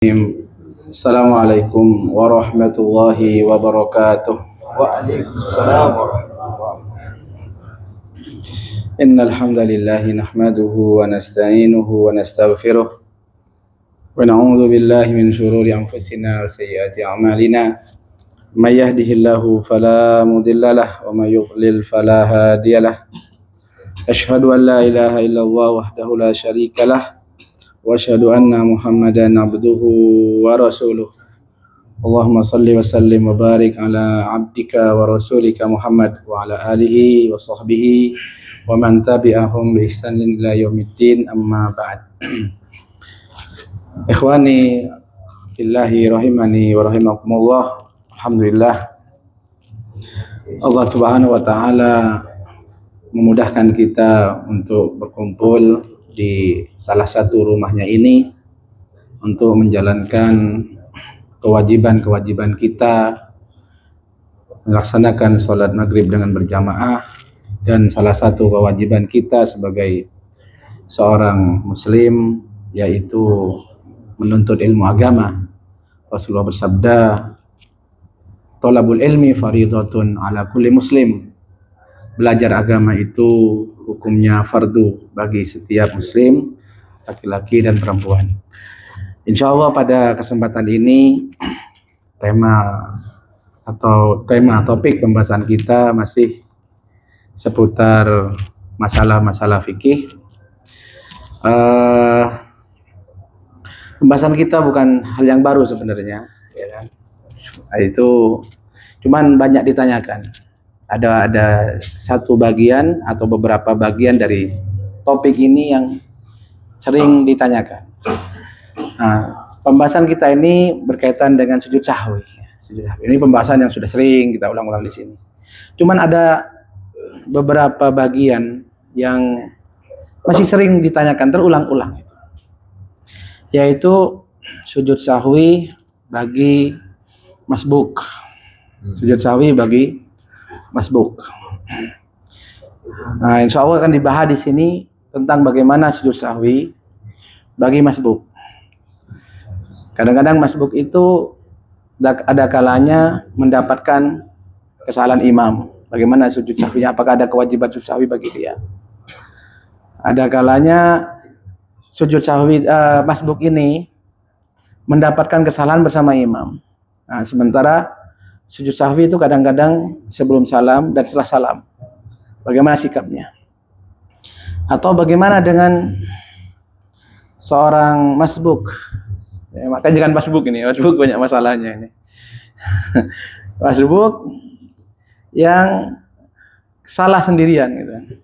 Assalamualaikum warahmatullahi wabarakatuh. Waalaikumsalam warahmatullahi Innal hamdalillah nahmaduhu wa nasta'inuhu wa nastaghfiruh wa na'udzu billahi min shururi anfusina wa sayyiati a'malina. May yahdihillahu fala mudhillalah wa may yudlil fala hadiyalah. Asyhadu an la ilaha illallah wahdahu la syarikalah wa asyhadu anna Muhammadan abduhu wa rasuluh. Allahumma salli wa sallim wa barik ala abdika wa rasulika Muhammad wa ala alihi wa sahbihi wa man tabi'ahum bi ihsanin ila yaumiddin, amma ba'd. Ikhwani billahi rahimani wa rahimakumullah. Alhamdulillah, Allah Subhanahu wa taala memudahkan kita untuk berkumpul di salah satu rumahnya ini untuk menjalankan kewajiban-kewajiban kita, melaksanakan sholat maghrib dengan berjamaah, dan salah satu kewajiban kita sebagai seorang muslim yaitu menuntut ilmu agama. Rasulullah bersabda, "Thalabul ilmi fardhatun ala kulli muslim." Belajar agama itu hukumnya fardu bagi setiap muslim, laki-laki dan perempuan. Insya Allah pada kesempatan ini tema topik pembahasan kita masih seputar masalah-masalah fikih. Pembahasan kita bukan hal yang baru sebenarnya, ya kan? Itu cuman banyak ditanyakan. Ada satu bagian atau beberapa bagian dari topik ini yang sering ditanyakan. Nah, pembahasan kita ini berkaitan dengan sujud sahwi. Ini pembahasan yang sudah sering kita ulang-ulang di sini. Cuman ada beberapa bagian yang masih sering ditanyakan terulang-ulang, yaitu sujud sahwi bagi masbuk. Sujud sahwi bagi masbuk. Nah, insya Allah akan dibahas di sini tentang bagaimana sujud sahwi bagi masbuk. Kadang-kadang masbuk itu ada kalanya mendapatkan kesalahan imam. Bagaimana sujud sahwinya? Apakah ada kewajiban sujud sahwi bagi dia? Ada kalanya sujud sahwi masbuk ini mendapatkan kesalahan bersama imam. Nah, sementara sujud sahwi itu kadang-kadang sebelum salam dan setelah salam. Bagaimana sikapnya? Atau bagaimana dengan seorang masbuk? Ya, makanya jangan masbuk ini. Masbuk banyak masalahnya ini. Masbuk yang salah sendirian gitu.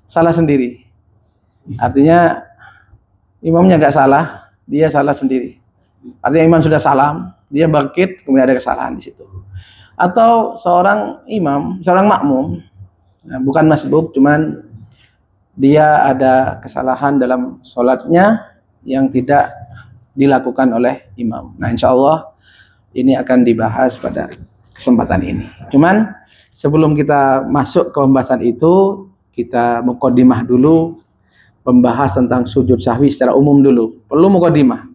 Salah sendiri. Artinya imamnya nggak salah, dia salah sendiri. Artinya imam sudah salam, dia bangkit, kemudian ada kesalahan di situ. Atau seorang imam, seorang makmum, bukan masbuk, cuman dia ada kesalahan dalam sholatnya yang tidak dilakukan oleh imam. Nah, insya Allah ini akan dibahas pada kesempatan ini. Cuman sebelum kita masuk ke pembahasan itu, kita muqaddimah dulu, membahas tentang sujud sahwi secara umum dulu. Perlu muqaddimah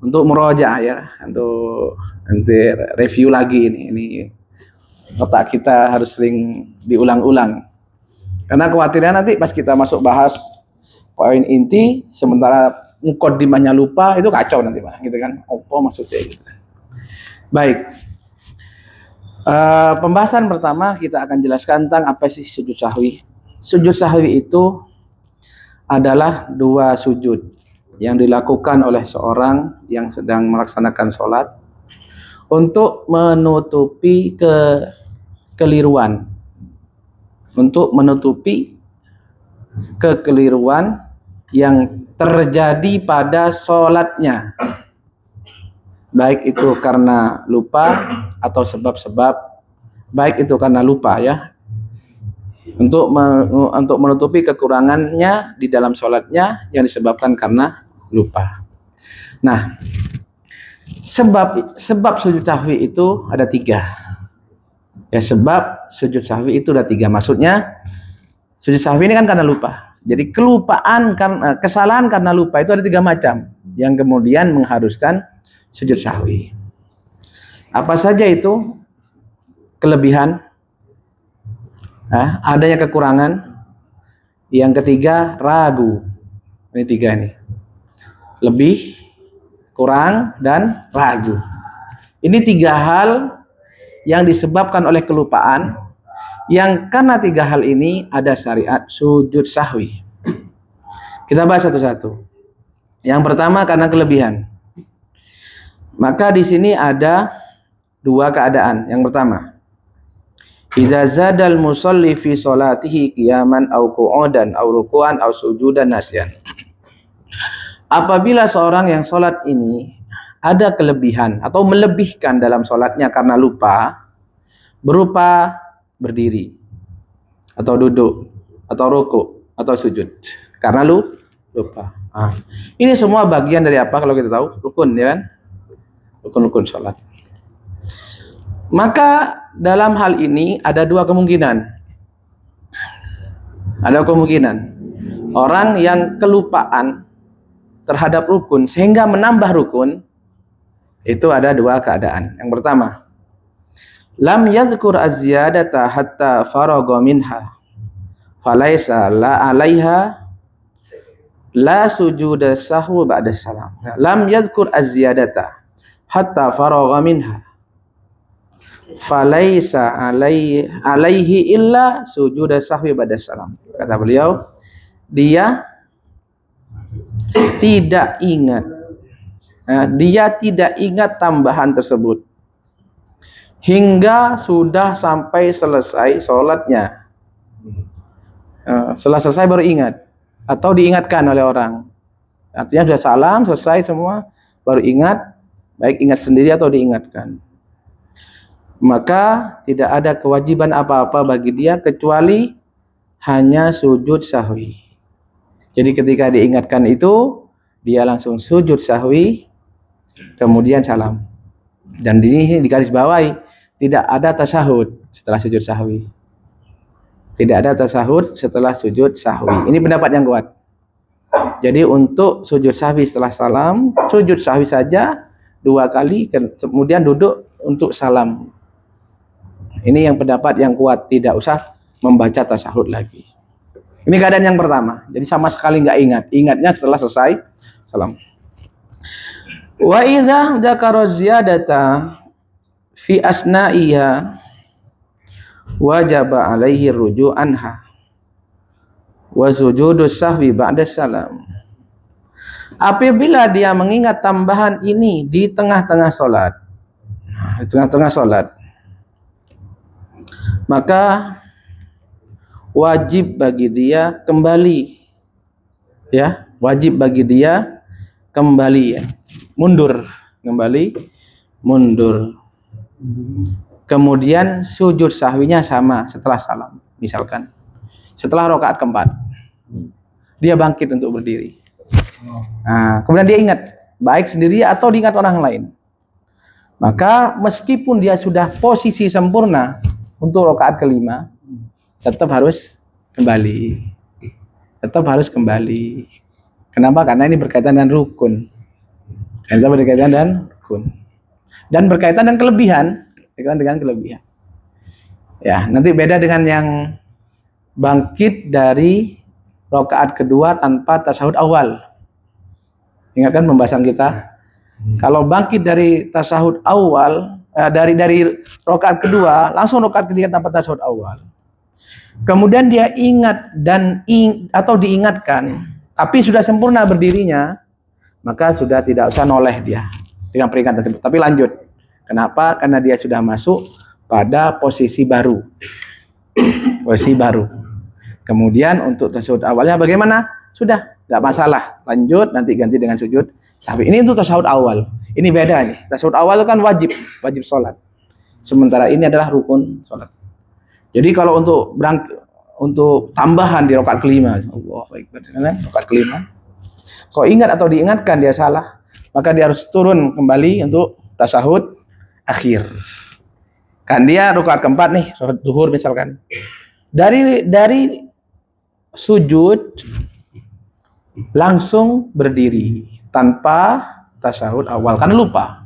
untuk murojaah ya, untuk nanti review lagi ini otak kita harus sering diulang-ulang. Karena khawatirnya nanti pas kita masuk bahas poin inti, sementara muqaddimahnya lupa, itu kacau nanti Pak, gitu kan? Apa maksudnya gitu. Baik. Pembahasan pertama kita akan jelaskan tentang apa sih sujud sahwi. Sujud sahwi itu adalah dua sujud yang dilakukan oleh seorang yang sedang melaksanakan sholat untuk menutupi kekeliruan, yang terjadi pada sholatnya, baik itu karena lupa atau sebab-sebab, baik itu karena lupa ya, untuk menutupi kekurangannya di dalam sholatnya yang disebabkan karena lupa. Nah, sebab sujud sahwi itu ada tiga. Ya, sebab sujud sahwi itu ada tiga. Maksudnya sujud sahwi ini kan karena lupa. Jadi kelupaan, kesalahan karena lupa itu ada tiga macam, yang kemudian mengharuskan sujud sahwi. Apa saja itu kelebihan? Adanya kekurangan. Yang ketiga, ragu. Ini tiga nih. Lebih, kurang, dan ragu. Ini tiga hal yang disebabkan oleh kelupaan, yang karena tiga hal ini ada syariat sujud sahwi. Kita bahas satu-satu. Yang pertama karena kelebihan. Maka di sini ada dua keadaan. Yang pertama, idza zadal musalli fi sholatihi qiyaman aw qu'udan aw ruku'an aw sujudan nasyan. Apabila seorang yang sholat ini ada kelebihan atau melebihkan dalam sholatnya karena lupa, berupa berdiri atau duduk atau ruku atau sujud karena lupa. Ini semua bagian dari apa kalau kita tahu? Rukun, ya kan? Rukun-rukun sholat. Maka dalam hal ini ada dua kemungkinan. Ada kemungkinan orang yang kelupaan terhadap rukun sehingga menambah rukun, itu ada dua keadaan. Yang pertama, lam yadhkur az-ziyadata hatta faragha minha falaisa la 'alaiha la sujuda sahwi ba'da salam. Lam yadhkur az-ziyadata hatta faragha minha falaisa alaihi illa sujuda sahwi ba'da salam. Kata beliau, dia tidak ingat. Dia tidak ingat tambahan tersebut hingga sudah sampai selesai sholatnya. Setelah selesai baru ingat atau diingatkan oleh orang. Artinya sudah salam, selesai semua, baru ingat, baik ingat sendiri atau diingatkan. Maka tidak ada kewajiban apa-apa bagi dia kecuali hanya sujud sahwi. Jadi ketika diingatkan itu, dia langsung sujud sahwi, kemudian salam. Dan ini digarisbawahi, tidak ada tasyahud setelah sujud sahwi. Tidak ada tasyahud setelah sujud sahwi. Ini pendapat yang kuat. Jadi untuk sujud sahwi setelah salam, sujud sahwi saja 2 kali, kemudian duduk untuk salam. Ini yang pendapat yang kuat, tidak usah membaca tasyahud lagi. Ini keadaan yang pertama. Jadi sama sekali nggak ingat. Ingatnya setelah selesai salam. Wa idza dzakara ziyadata fi asna'iha wajaba alaihi ruju' anha wa sujudu sahwi ba'da salam. Apabila dia mengingat tambahan ini di tengah-tengah salat, maka wajib bagi dia kembali, ya, wajib bagi dia kembali, ya, mundur. Kemudian sujud sahwinya sama setelah salam. Misalkan setelah rakaat keempat dia bangkit untuk berdiri. Kemudian dia ingat, baik sendiri atau diingat orang lain. Maka meskipun dia sudah posisi sempurna untuk rakaat kelima, tetap harus kembali. Kenapa? Karena ini berkaitan dengan rukun. Dan berkaitan dengan kelebihan. Ya, nanti beda dengan yang bangkit dari rakaat kedua tanpa tasyahud awal. Ingatkan pembahasan kita. Kalau bangkit dari tasyahud awal, dari rakaat kedua langsung rakaat ketiga tanpa tasyahud awal. Kemudian dia ingat atau diingatkan, tapi sudah sempurna berdirinya, maka sudah tidak usah noleh dia dengan peringatan tersebut. Tapi lanjut. Kenapa? Karena dia sudah masuk pada posisi baru. Kemudian untuk tasyahud awalnya bagaimana? Sudah, nggak masalah. Lanjut, nanti ganti dengan sujud sahwi. Ini untuk tasyahud awal. Ini beda nih. Tasyahud awal itu kan wajib sholat. Sementara ini adalah rukun sholat. Jadi kalau untuk tambahan di rakaat kelima, rakaat kelima, kalau ingat atau diingatkan dia salah, maka dia harus turun kembali untuk tasyahud akhir. Kan dia rakaat keempat nih, rakaat zuhur misalkan. Dari sujud langsung berdiri tanpa tasyahud awal karena lupa.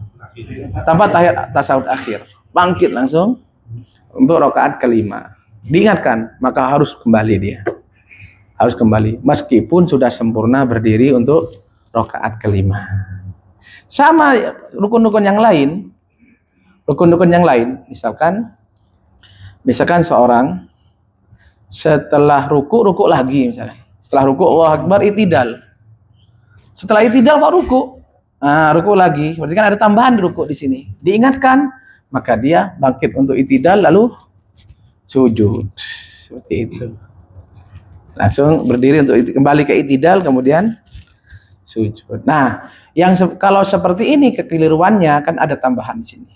tanpa tahiyat tasawuf akhir, bangkit langsung untuk rakaat kelima. Diingatkan, maka harus kembali dia. Harus kembali meskipun sudah sempurna berdiri untuk rakaat kelima. Sama rukun-rukun yang lain. Rukun-rukun yang lain, misalkan seorang setelah ruku lagi misalnya. Setelah ruku Allahu Akbar itidal. Setelah itidal kok ruku. Nah, ruku lagi. Berarti kan ada tambahan di ruku di sini. Diingatkan, maka dia bangkit untuk itidal lalu sujud. Seperti itu. Langsung berdiri untuk kembali ke itidal kemudian sujud. Nah, kalau seperti ini kekeliruannya kan ada tambahan di sini.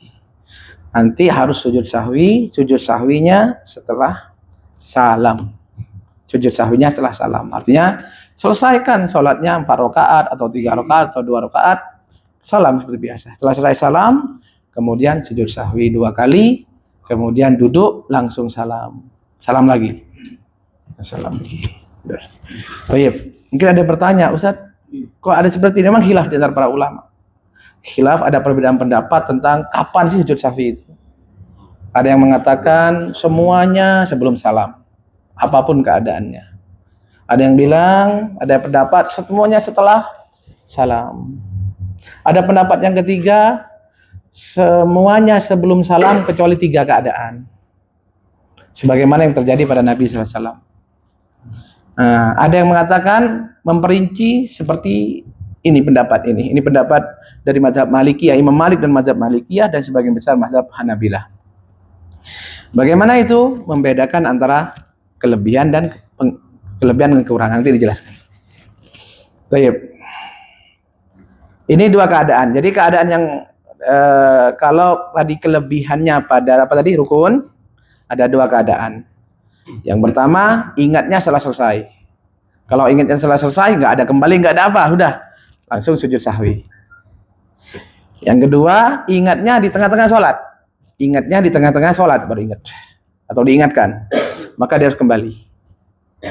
Nanti harus sujud sahwi, sujud sahwinya setelah salam. Sujud sahwinya setelah salam. Artinya selesaikan sholatnya 4 rakaat atau 3 rakaat atau 2 rakaat. Salam seperti biasa. Setelah selesai salam, kemudian sujud sahwi 2 kali, kemudian duduk langsung salam. Salam lagi. Salam lagi. Baik. Mungkin ada bertanya, Ustaz, kok ada seperti ini? Memang khilaf di antara para ulama. Khilaf, ada perbedaan pendapat tentang kapan sih sujud sahwi itu. Ada yang mengatakan semuanya sebelum salam, apapun keadaannya. Ada yang bilang, ada pendapat semuanya setelah salam. Ada pendapat yang ketiga, semuanya sebelum salam kecuali 3 keadaan. Sebagaimana yang terjadi pada Nabi SAW. Nah, ada yang mengatakan memperinci seperti ini pendapat ini. Ini pendapat dari mazhab Malikiyah, Imam Malik dan mazhab Malikiyah dan sebagian besar mazhab Hanabilah. Bagaimana itu membedakan antara kelebihan dan kekurangan nanti dijelaskan. Baik. Ini 2 keadaan. Jadi keadaan yang kalau tadi kelebihannya pada apa tadi rukun, ada 2 keadaan. Yang pertama, ingatnya setelah selesai. Kalau ingatnya setelah selesai, nggak ada kembali, nggak ada apa, sudah langsung sujud sahwi. Yang kedua, ingatnya di tengah-tengah sholat. Ingatnya di tengah-tengah sholat baru ingat atau diingatkan, maka dia harus kembali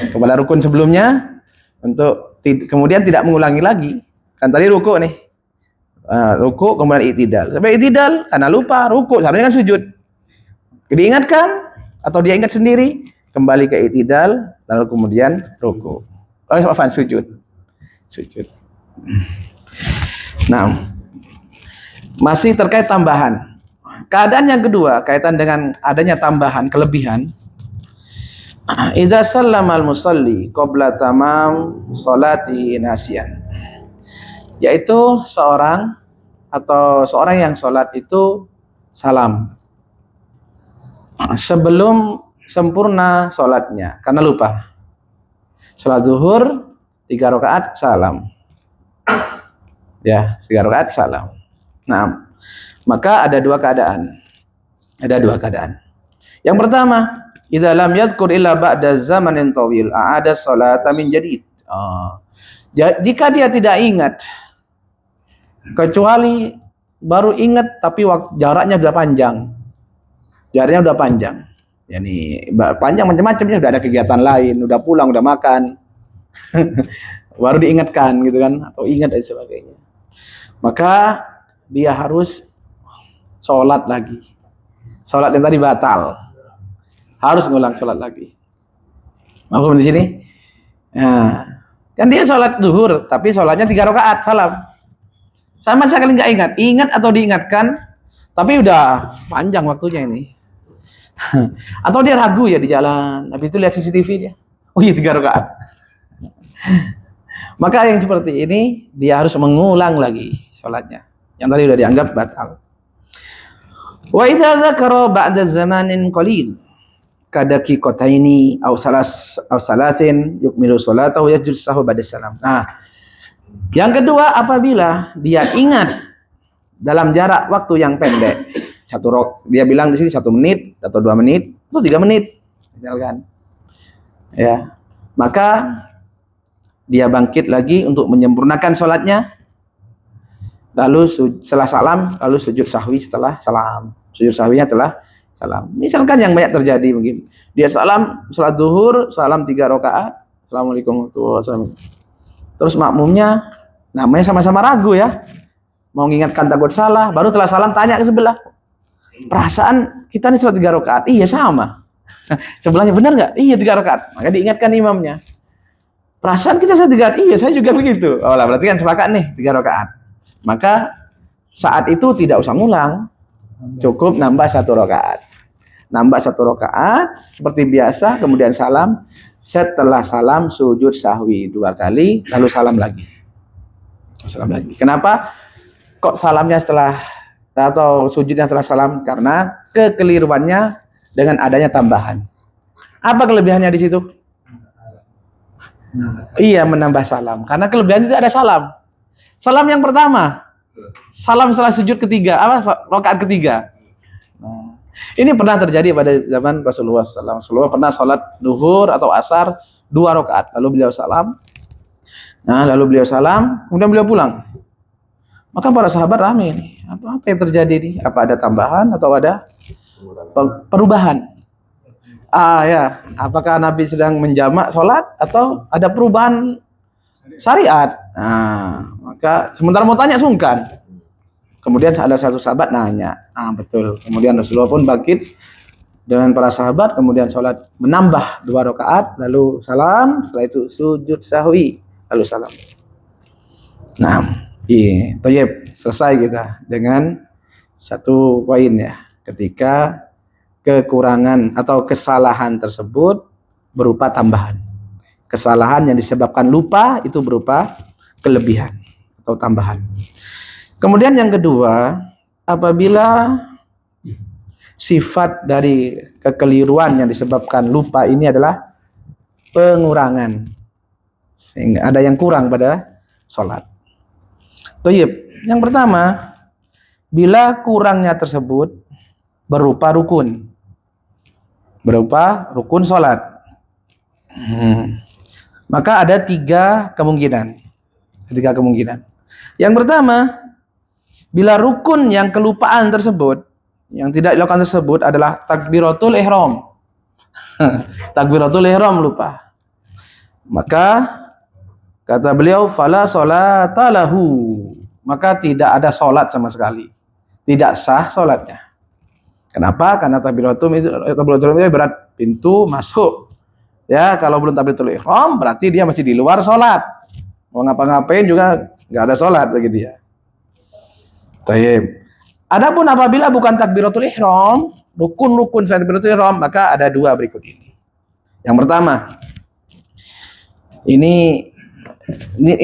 kepada rukun sebelumnya untuk kemudian tidak mengulangi lagi. Kan tadi ruku nih, ruku kemudian itidal. Sampai itidal karena lupa ruku, seharusnya kan sujud. Diingatkan atau dia ingat sendiri, kembali ke itidal lalu kemudian ruku. Sujud. Nah, masih terkait tambahan. Keadaan yang kedua kaitan dengan adanya tambahan kelebihan. Idza sallama al-musalli qabla tamam sholati nasiyan. Yaitu seorang yang sholat itu salam sebelum sempurna sholatnya karena lupa. Sholat zuhur 3 rakaat salam. Ya, 3 rakaat salam. Nah, maka ada 2 keadaan. Ada 2 keadaan. Yang pertama, idza lam yadhkur illa ba'da zamanin tawil a'ada sholata min jadid. Jika dia tidak ingat kecuali baru ingat tapi jaraknya sudah panjang. Jaraknya sudah panjang. Yani panjang macam-macam ya, sudah ada kegiatan lain, sudah pulang, sudah makan. Baru diingatkan gitu kan, atau ingat dan sebagainya. Maka dia harus sholat lagi. Sholat yang tadi batal. Harus ngulang sholat lagi. Mahfum di sini? Nah, kan dia sholat zuhur, tapi sholatnya 3 rakaat salam. Sama sekali nggak ingat. Ingat atau diingatkan, tapi udah panjang waktunya ini. Atau dia ragu ya di jalan, habis itu lihat CCTV dia. Oh iya 3 rakaat. Maka yang seperti ini dia harus mengulang lagi sholatnya. Yang tadi sudah dianggap batal. Wa idza dzakara ba'da zamanin qalil kadaki qataini aw salasin yukmilu salatahu yasjud sahwa ba'da salam. Nah, yang kedua apabila dia ingat dalam jarak waktu yang pendek. Dia bilang di sini 1 menit atau 2 menit atau 3 menit misalkan. Ya. Maka dia bangkit lagi untuk menyempurnakan sholatnya. Lalu setelah salam, lalu sujud sahwi setelah salam. Sujud sahwinya setelah salam. Misalkan yang banyak terjadi mungkin. Dia salam, sholat zuhur, salam 3 rakaat. Assalamualaikum warahmatullahi wabarakatuh. Terus makmumnya, namanya sama-sama ragu ya. mau mengingatkan takut salah, baru setelah salam tanya ke sebelah. Perasaan kita nih sholat 3 rakaat. Iya sama. Sebelahnya benar nggak? Iya 3 rakaat. Maka diingatkan imamnya. Perasaan kita sholat 3 rakaat. Iya saya juga begitu. Oh lah berarti kan sepakat nih 3 rakaat. Maka saat itu tidak usah ngulang, cukup nambah 1 rakaat. Nambah 1 rakaat seperti biasa, kemudian salam. Setelah salam sujud sahwi 2 kali, lalu salam lagi. Salam lagi. Kenapa kok salamnya setelah atau sujudnya setelah salam? Karena kekeliruannya dengan adanya tambahan. Apa kelebihannya di situ? Iya, menambah salam. Karena kelebihannya itu ada salam. Salam yang pertama, salam setelah sujud ketiga, rakaat ketiga. Nah, ini pernah terjadi pada zaman Rasulullah SAW. Rasulullah pernah sholat duhur atau asar 2 rakaat, lalu beliau salam. Nah, lalu beliau salam, kemudian beliau pulang. Maka para sahabat rame nih. Apa yang terjadi nih? Apa ada tambahan atau ada perubahan? Ya, apakah Nabi sedang menjamak sholat atau ada perubahan syariat? Nah, maka sementara mau tanya sungkan. Kemudian ada satu sahabat nanya, betul. Kemudian Rasulullah pun bangkit dengan para sahabat, kemudian sholat menambah 2 rakaat, lalu salam, setelah itu sujud sahwi, lalu salam. Nah, toyib, selesai kita dengan satu poin ya. Ketika kekurangan atau kesalahan tersebut berupa tambahan. Kesalahan yang disebabkan lupa itu berupa kelebihan atau tambahan. Kemudian yang kedua, apabila sifat dari kekeliruan yang disebabkan lupa ini adalah pengurangan, sehingga ada yang kurang pada sholat. Toyib, yang pertama, bila kurangnya tersebut berupa rukun sholat, maka ada 3 kemungkinan. Yang pertama, bila rukun yang kelupaan tersebut, yang tidak dilakukan tersebut adalah takbiratul ihram. Takbiratul ihram lupa. Maka kata beliau fala sholata lahu. Maka tidak ada sholat sama sekali. Tidak sah sholatnya. Kenapa? Karena takbiratul ihram itu berat pintu masuk. Ya, kalau belum takbiratul ihram berarti dia masih di luar sholat. Mau ngapa-ngapain juga nggak ada sholat bagi dia. Taib. Adapun apabila bukan takbiratul ihram, rukun-rukun selain takbiratul ihram, maka ada 2 berikut ini. Yang pertama, ini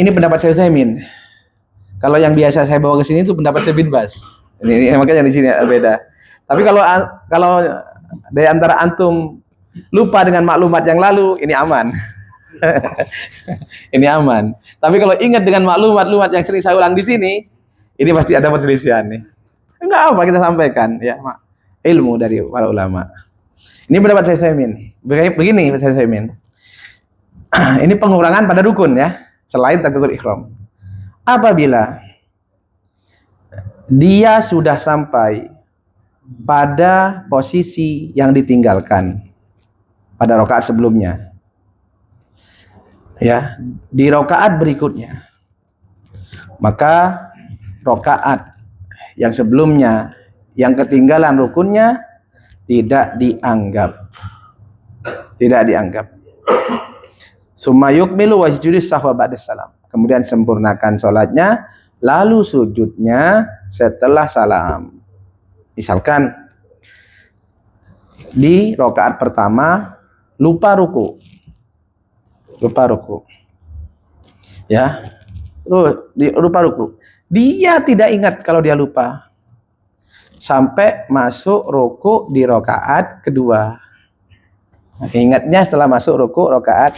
pendapat saya Utsaimin. Kalau yang biasa saya bawa ke sini itu pendapat saya bin Bas. Ini makanya di sini beda. Tapi kalau dari antara antum lupa dengan maklumat yang lalu, ini aman. Ini aman. Tapi kalau ingat dengan maklumat yang sering saya ulang di sini, ini pasti ada perselisihan nih. Enggak apa kita sampaikan ya, ilmu dari para ulama. Ini pendapat saya Utsaimin. Begini saya Utsaimin. Ini pengurangan pada rukun ya, selain takbiratul ihram. Apabila dia sudah sampai pada posisi yang ditinggalkan pada rakaat sebelumnya, ya, di rakaat berikutnya, maka rakaat yang sebelumnya yang ketinggalan rukunnya tidak dianggap. Summa yukmilu wa yasjudu sahwa ba'da salam. Kemudian sempurnakan sholatnya, lalu sujudnya setelah salam. Misalkan di rakaat pertama lupa ruku. Ya. Lupa ruku. Dia tidak ingat kalau dia lupa. Sampai masuk ruku di rakaat kedua. Ingatnya setelah masuk ruku rakaat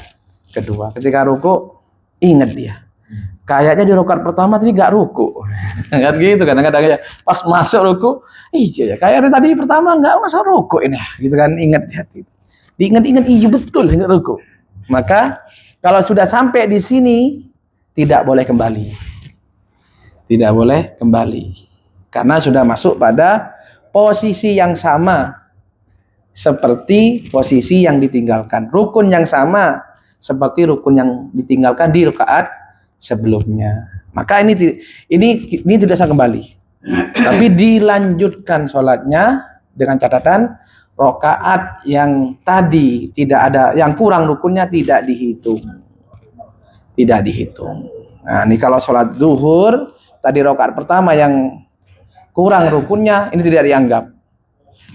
kedua. Ketika ruku ingat dia. Kayaknya di rakaat pertama tadi gak ruku. Kan gitu kadang-kadang pas masuk ruku, iya ya kayaknya tadi pertama gak masuk ruku ini. Gitu kan, ingat di hati. Diingat-ingat, iya betul ingat ruku. Maka kalau sudah sampai di sini tidak boleh kembali. Tidak boleh kembali. Karena sudah masuk pada posisi yang sama seperti posisi yang ditinggalkan. Rukun yang sama seperti rukun yang ditinggalkan di rakaat sebelumnya. Maka ini tidak sah kembali. Tapi dilanjutkan sholatnya dengan catatan rakaat yang tadi tidak ada, yang kurang rukunnya tidak dihitung. Tidak dihitung. Nah, ini kalau sholat zuhur tadi rakaat pertama yang kurang rukunnya ini tidak dianggap.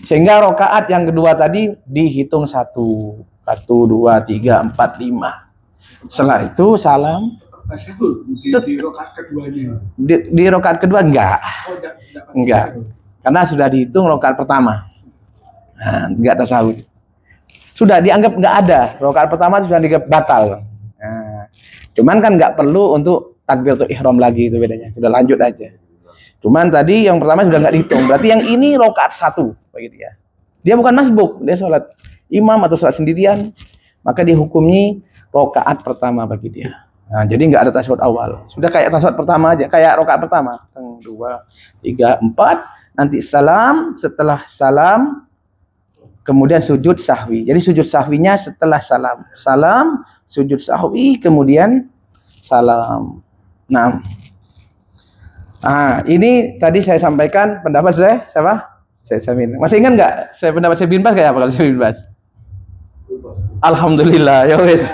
Sehingga rakaat yang kedua tadi dihitung 1, 2, 3, 4, 5. Setelah itu salam. Di rakaat keduanya. Di rakaat kedua enggak. Enggak. Karena sudah dihitung rakaat pertama. Nah, enggak tasawuf. Sudah dianggap enggak ada. Rakaat pertama sudah dianggap batal. Nah, cuman kan enggak perlu untuk takbiratul ihram lagi, itu bedanya. Sudah lanjut aja. Cuman tadi yang pertama sudah enggak dihitung. Berarti yang ini rakaat 1 bagi dia. Dia bukan masbuk, dia sholat imam atau sholat sendirian, maka dihukumi rakaat pertama bagi dia. Nah, jadi nggak ada tasyahud awal. Sudah kayak tasyahud pertama aja, kayak rakaat pertama. 1, 2, 3, 4, nanti salam, setelah salam kemudian sujud sahwi. Jadi sujud sahwinya setelah salam. Salam, sujud sahwi, kemudian salam. Nah, ini tadi saya sampaikan pendapat saya siapa? Saya Samin. Masih ingat nggak? Saya pendapat saya bin Bas kayak apa kalau saya bin Bas? Alhamdulillah, ya wes.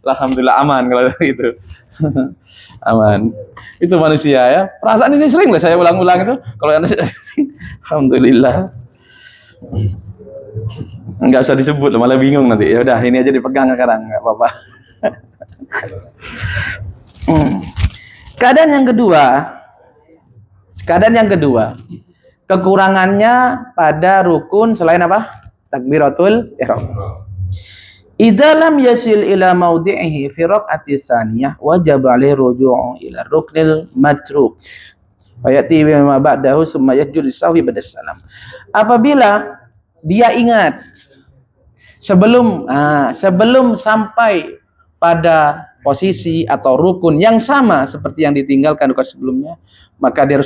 Alhamdulillah aman kalau itu. Aman. Itu manusia ya. Perasaan ini sering lah saya ulang-ulang itu. Kalau yang alhamdulillah. Enggak usah disebut, malah bingung nanti. Ya udah, ini aja dipegang sekarang, enggak apa-apa. Keadaan yang kedua, kekurangannya pada rukun selain apa? Takbiratul ihram. Idza lam yasil ila mawdi'ihi fi raq'ati tsaniyah wajib 'alaihi ruju'u ila ruknil matruk. Wa yati bima ba'dahu summa yasjudu sahwi ba'da salam. Apabila dia ingat sebelum sampai pada posisi atau rukun yang sama seperti yang ditinggalkan rukun sebelumnya, maka dia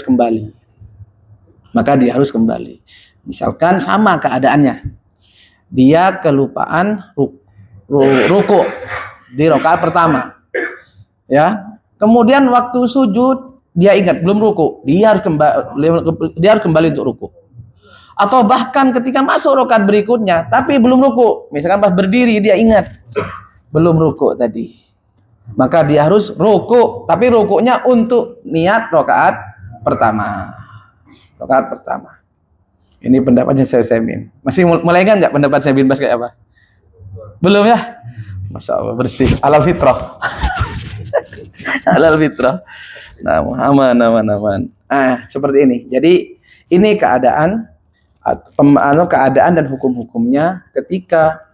harus kembali. Misalkan sama keadaannya. Dia kelupaan ruku di rakaat pertama. Ya. Kemudian waktu sujud dia ingat belum ruku, dia harus kembali untuk ruku. Atau bahkan ketika masuk rakaat berikutnya tapi belum ruku, misalkan pas berdiri dia ingat belum ruku tadi. Maka dia harus ruku, tapi rukunya untuk niat rakaat pertama. Ini pendapatnya saya Samin. Masih mulai kan nggak pendapat saya bin Bas kayak apa? Belum ya? Masya Allah bersih. Alal fitrah. Alal fitrah. Nah, aman. Seperti ini. Jadi ini keadaan dan hukum-hukumnya ketika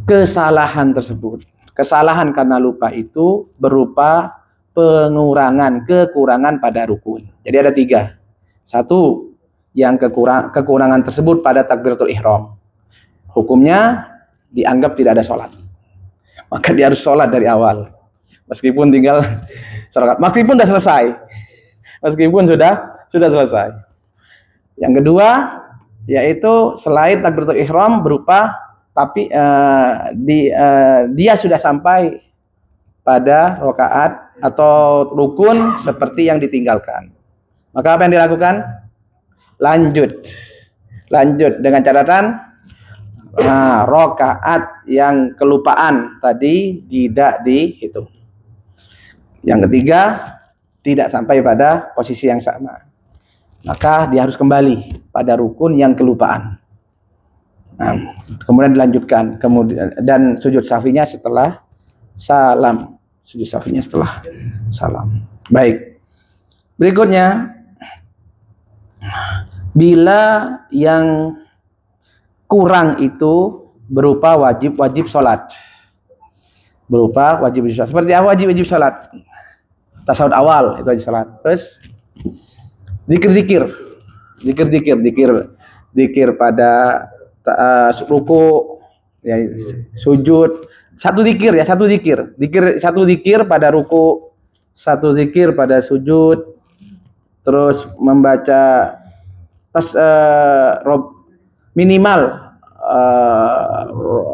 kesalahan tersebut. Kesalahan karena lupa itu berupa kekurangan pada rukun. Jadi ada 3. 1, yang kekurangan tersebut pada takbiratul ihram. Hukumnya dianggap tidak ada sholat. Maka dia harus sholat dari awal. Meskipun tinggal sholat. Meskipun sudah selesai. Sudah selesai. Yang kedua, yaitu selain takbiratul ihram berupa dia sudah sampai pada rakaat atau rukun seperti yang ditinggalkan. Maka apa yang dilakukan? Lanjut dengan catatan rakaat yang kelupaan tadi tidak dihitung. Yang ketiga, tidak sampai pada posisi yang sama. Maka dia harus kembali pada rukun yang kelupaan. Kemudian dilanjutkan, dan sujud sahwinya setelah salam. Baik. Berikutnya, bila yang kurang itu berupa wajib sholat. Seperti apa wajib sholat? Tasawuf awal itu wajib sholat. Terus zikir pada ruku, ya, sujud. Satu zikir pada ruku, satu zikir pada sujud. Terus membaca minimal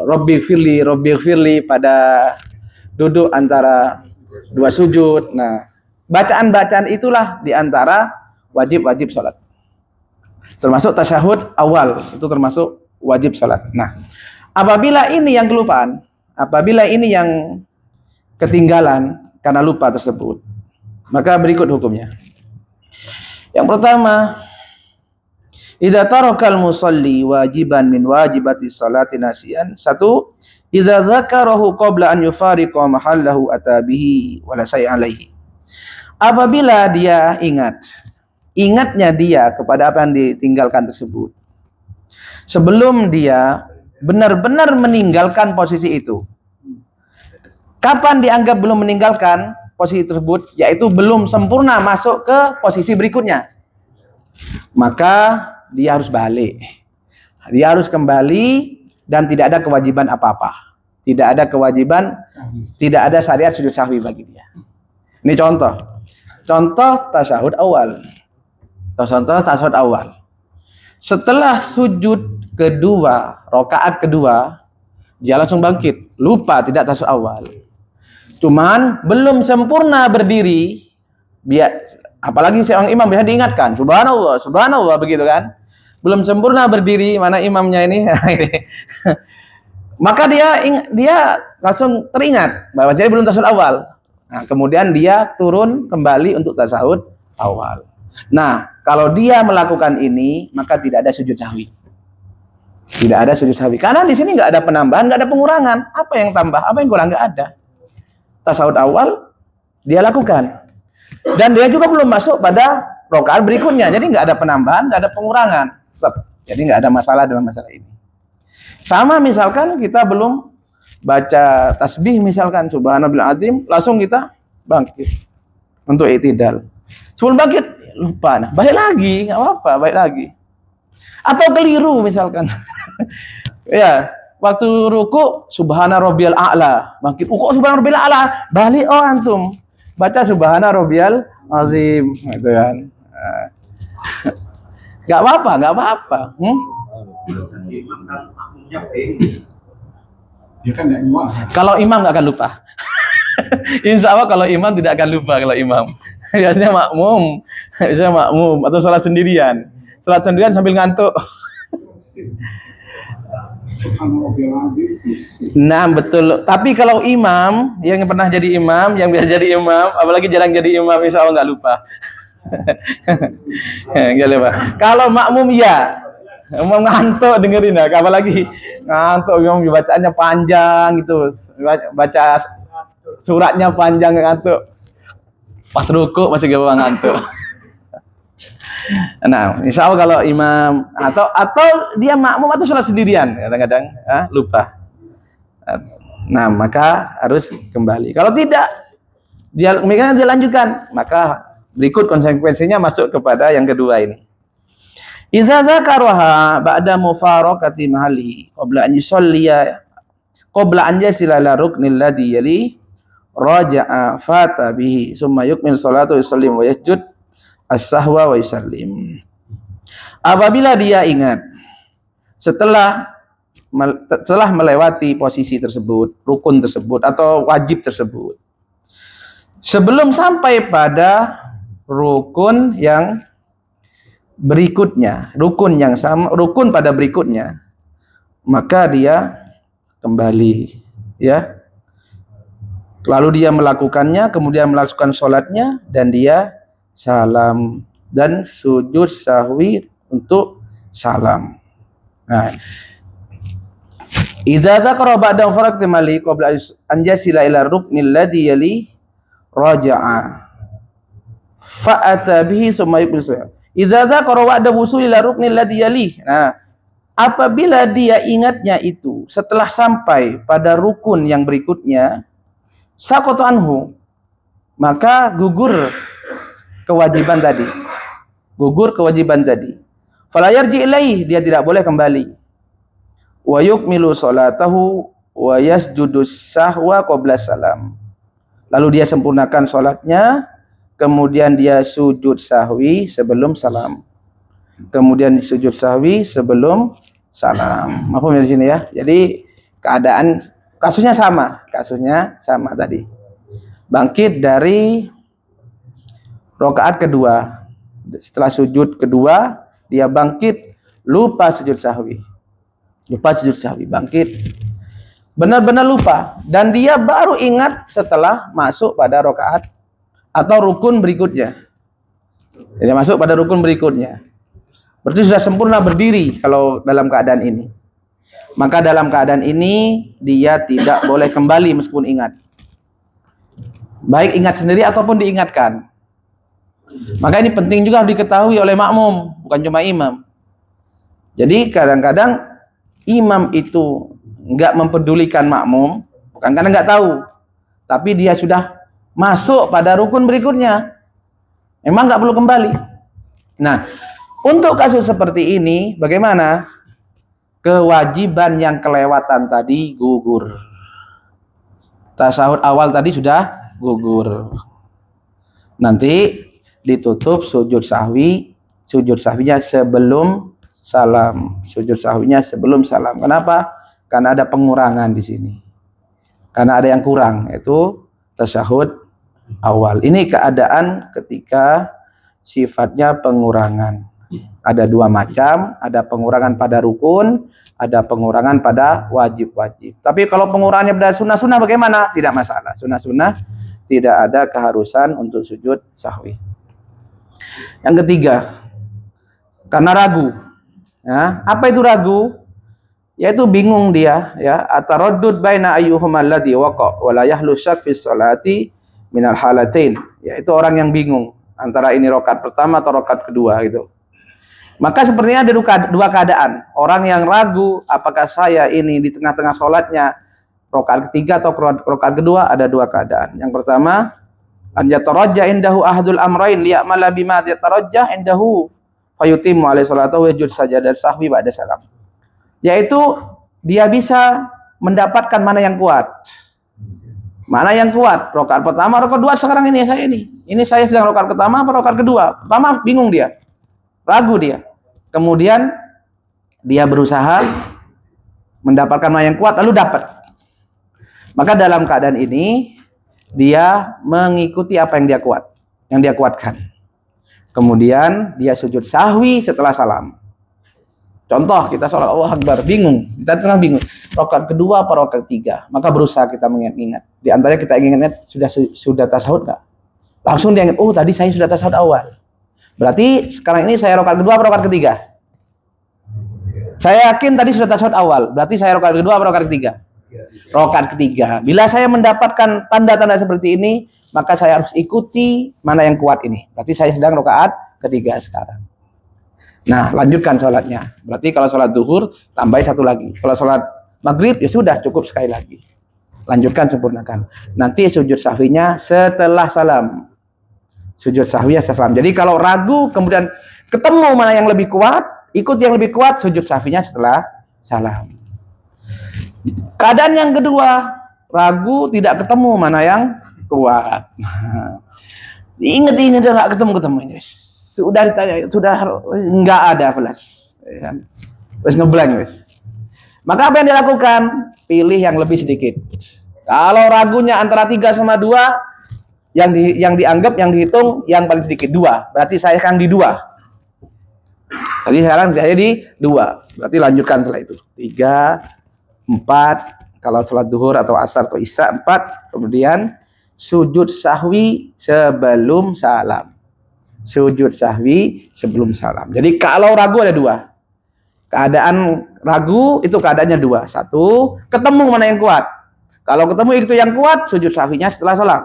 Robbi firli pada duduk antara 2 sujud. Nah, bacaan-bacaan itulah diantara wajib-wajib sholat. Termasuk tasyahud awal, itu termasuk wajib sholat. Nah, apabila ini yang kelupaan, apabila ini yang ketinggalan karena lupa tersebut, maka berikut hukumnya. Yang pertama, idza tarakal musalli wajiban min wajibati sholati nasiyan. 1, idza dzakarahu qabla an yufariqa mahallahu atabihi wala syai' alaihi. Apabila dia ingatnya dia kepada apa yang ditinggalkan tersebut, sebelum dia benar-benar meninggalkan posisi itu. Kapan dianggap belum meninggalkan posisi tersebut? Yaitu belum sempurna masuk ke posisi berikutnya. Maka dia harus balik. Dia harus kembali dan tidak ada kewajiban apa-apa. Tidak ada kewajiban, tidak ada syariat sujud sahwi bagi dia. Ini contoh. Contoh tasyahud awal. Contoh tasyahud awal. Setelah sujud kedua, rakaat kedua, dia langsung bangkit. Lupa tidak tasyahud awal. Cuman belum sempurna berdiri. Apalagi seorang imam biasa diingatkan, subhanallah, subhanallah, begitu kan? Belum sempurna berdiri, mana imamnya ini? Maka dia langsung teringat bahwa dia belum tasyahud awal. Nah, kemudian dia turun kembali untuk tasyahud awal. Nah, kalau dia melakukan ini, maka tidak ada sujud sahwi. Tidak ada sujud sahwi. Karena di sini nggak ada penambahan, nggak ada pengurangan. Apa yang tambah, apa yang kurang, nggak ada. Tasyahud awal dia lakukan. Dan dia juga belum masuk pada rakaat berikutnya. Jadi nggak ada penambahan, nggak ada pengurangan. Jadi nggak ada masalah dalam masalah ini. Sama misalkan kita belum baca tasbih misalkan subhanallahil azim, langsung kita bangkit untuk i'tidal. Sebelum bangkit lupa, nah balik lagi, nggak apa-apa, balik lagi. Atau keliru misalkan, ya waktu ruku subhana rabbiyal a'la, bangkit kok subhana rabbiyal a'la, balik antum baca subhana rabbiyal azim, gitu kan. Nggak apa-apa, nggak apa-apa. Dia kan nggak nyuah. Kalau imam nggak akan lupa. Insya Allah kalau imam tidak akan lupa kalau imam. Biasanya makmum atau sholat sendirian. Sholat sendirian sambil ngantuk. Nah betul. Tapi kalau imam yang pernah jadi imam, yang biasa jadi imam, apalagi jarang jadi imam, insya Allah nggak lupa. Nggak lupa. Kalau makmum ya. Mau ngantuk dengerin ya, apalagi ngantuk yang bacaannya panjang gitu, baca suratnya panjang ngantuk, pas ruku masih gak ngantuk. Nah, insya Allah kalau imam atau dia makmum atau sholat sendirian kadang-kadang lupa. Nah maka harus kembali. Kalau tidak dia lanjutkan, maka berikut konsekuensinya masuk kepada yang kedua ini. Idza dzakaraha ba'da mufaraqati mahallihi qabla an yusalliya qabla an yasila ila ruknil ladzi yali raja'a fata bihi summa yukmil salatu yusallim wa yasjud as-sahwa wa yusallim. Apabila dia ingat setelah melewati posisi tersebut, rukun tersebut atau wajib tersebut, sebelum sampai pada rukun yang berikutnya, rukun yang sama, rukun pada berikutnya, maka dia kembali, ya. Lalu dia melakukannya, kemudian melakukan sholatnya, dan dia salam dan sujud sahwi untuk salam. Nah, idza dzakara ba'da faraqti mali qabla an yasila ila ruknil ladzi yali raja'a fa'ata bihi summa yuqbil. Idza dzakara wa'da wusul ila ruknil ladzi yalih. Nah, apabila dia ingatnya itu setelah sampai pada rukun yang berikutnya, saqata anhu, maka gugur kewajiban tadi. Gugur kewajiban tadi. Fala yarji ilaih, dia tidak boleh kembali. Wa yukmilu salatahu wa yasjudus sahwa qabla salam. Lalu dia sempurnakan salatnya, kemudian dia sujud sahwi sebelum salam. Kemudian sujud sahwi sebelum salam. Mahfum di sini ya. Jadi kasusnya sama tadi. bangkit dari rakaat kedua. Setelah sujud kedua, dia bangkit, lupa sujud sahwi. Lupa sujud sahwi, bangkit. Benar-benar lupa. Dan dia baru ingat setelah masuk pada rakaat atau rukun berikutnya. Jadi masuk pada rukun berikutnya. Berarti sudah sempurna berdiri kalau dalam keadaan ini. Maka dalam keadaan ini dia tidak boleh kembali meskipun ingat. Baik ingat sendiri ataupun diingatkan. Maka ini penting juga harus diketahui oleh makmum, bukan cuma imam. Jadi kadang-kadang imam itu nggak mempedulikan makmum, bukan karena nggak tahu, tapi dia sudah masuk pada rukun berikutnya. Emang nggak perlu kembali. Nah, untuk kasus seperti ini, bagaimana? Kewajiban yang kelewatan tadi gugur. Tasahud awal tadi sudah gugur. Nanti ditutup sujud sahwinya sebelum salam. Sujud sahwinya sebelum salam. Kenapa? Karena ada pengurangan di sini. Karena ada yang kurang, yaitu tasahud awal. Ini keadaan ketika sifatnya pengurangan. Ada dua macam, ada pengurangan pada rukun, ada pengurangan pada wajib-wajib. Tapi kalau pengurangannya pada sunnah-sunnah bagaimana? Tidak masalah. Sunnah-sunnah tidak ada keharusan untuk sujud sahwi. Yang ketiga, karena ragu. Ya, apa itu ragu? Yaitu bingung dia, ya, ataraddud baina ayyuhuma alladhi waqa wa la yahlu syak fi sholati minal halatain. Yaitu orang yang bingung antara ini rakaat pertama atau rakaat kedua gitu. Maka sepertinya ada dua keadaan. Orang yang ragu apakah saya ini di tengah-tengah sholatnya rakaat ketiga atau rakaat kedua, ada dua keadaan. Yang pertama, an yatarajja indahu ahadul amrayn liya'mala bima yatarajjah indahu fayutimmu alaihi salatu wa yajud sajadah sahwi ba'da salam. Yaitu dia bisa mendapatkan mana yang kuat. Mana yang kuat? Rakaat pertama, rakaat kedua sekarang ini saya ini. Ini saya sedang rakaat pertama atau rakaat kedua? Pertama bingung dia. Ragu dia. Kemudian dia berusaha mendapatkan mana yang kuat lalu dapat. Maka dalam keadaan ini dia mengikuti apa yang dia kuat, yang dia kuatkan. Kemudian dia sujud sahwi setelah salam. Contoh kita sholat Allahu Akbar, bingung, kita tengah bingung. Rakaat kedua apa rakaat ketiga? Maka berusaha kita mengingat-ingat. Di antaranya kita ingat sudah tasahud nggak? Langsung dia ingat, oh tadi saya sudah tasahud awal. Berarti sekarang ini saya rakaat kedua apa rakaat ketiga? Saya yakin tadi sudah tasahud awal. Berarti saya rakaat kedua apa rakaat ketiga? Rakaat ketiga. Bila saya mendapatkan tanda-tanda seperti ini, maka saya harus ikuti mana yang kuat ini. Berarti saya sedang rakaat ketiga sekarang. Nah, lanjutkan sholatnya. Berarti kalau sholat duhur, tambah satu lagi. Kalau sholat maghrib, ya sudah cukup sekali lagi. Lanjutkan, sempurnakan. Nanti sujud sahwinya setelah salam. Sujud sahwinya setelah salam. Jadi kalau ragu, kemudian ketemu mana yang lebih kuat, ikut yang lebih kuat, sujud sahwinya setelah salam. Keadaan yang kedua, ragu tidak ketemu mana yang kuat. Ingat-ingat nggak ketemu ini. Sudah ditanya, sudah nggak ada flash. Terus ngeblank wes. Maka apa yang dilakukan? Pilih yang lebih sedikit. Kalau ragunya antara 3 sama 2, yang dianggap, yang dihitung yang paling sedikit 2. Berarti saya akan di 2. Tadi sekarang saya di 2. Berarti lanjutkan setelah itu. 3, 4, kalau sholat duhur atau asar atau isya 4, kemudian sujud sahwi sebelum salam. Sujud sahwi sebelum salam. Jadi kalau ragu ada 2. Keadaan ragu itu keadaannya 2. 1, ketemu mana yang kuat. Kalau ketemu itu yang kuat, sujud sahwinya setelah salam.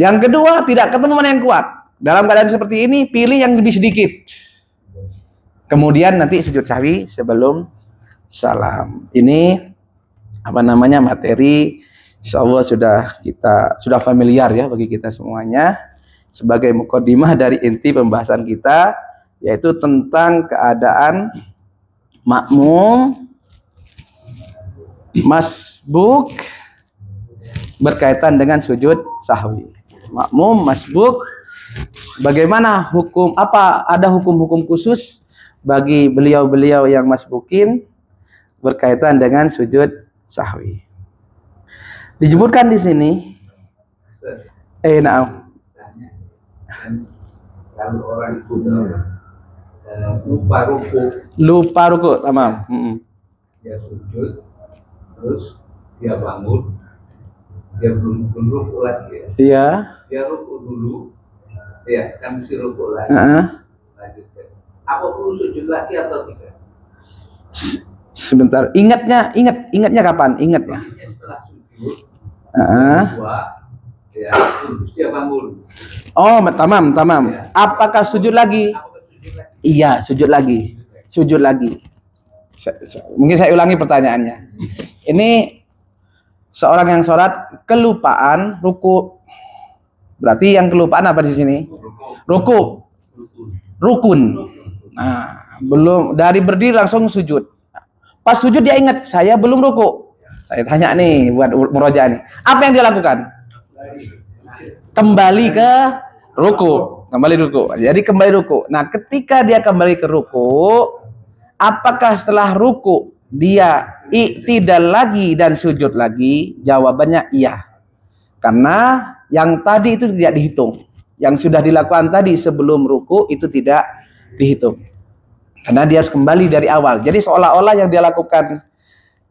Yang kedua, tidak ketemu mana yang kuat. Dalam keadaan seperti ini, pilih yang lebih sedikit. Kemudian nanti sujud sahwi sebelum salam. Ini materi insyaallah sudah familiar ya bagi kita semuanya sebagai mukadimah dari inti pembahasan kita, yaitu tentang keadaan makmum masbuk berkaitan dengan sujud sahwi. Makmum masbuk, bagaimana hukum, ada hukum-hukum khusus bagi beliau-beliau yang masbukin berkaitan dengan sujud sahwi. Disebutkan di sini Naam. Tanya, kan kalau orang itu lupa ruku, Lupa ruku, tamam. dia sujud, terus dia bangun, dia belum ruku lagi ya. Iya. Dia ruku dulu, ya kan mesti ruku lagi. Lanjutkan. Apa perlu sujud lagi atau tidak? Sebentar, ingatnya kapan? Ingatnya. Setelah sujud, Heeh. ya, terus dia bangun. Oh, tamam. Apakah sujud lagi? Apakah sujud lagi? Iya, sujud lagi. Mungkin saya ulangi pertanyaannya. Ini seorang yang sholat kelupaan ruku. Berarti yang kelupaan apa di sini? Ruku. Rukun. Nah, belum dari berdiri langsung sujud. Pas sujud dia ingat, saya belum ruku. Saya tanya nih buat murojaah nih. Apa yang dia lakukan? Kembali ke ruku. Jadi kembali ruku. Nah, ketika dia kembali ke ruku, apakah setelah ruku dia i'tidal lagi dan sujud lagi? Jawabannya iya. Karena yang tadi itu tidak dihitung. Yang sudah dilakukan tadi sebelum ruku itu tidak dihitung. Karena dia harus kembali dari awal. Jadi seolah-olah yang dia lakukan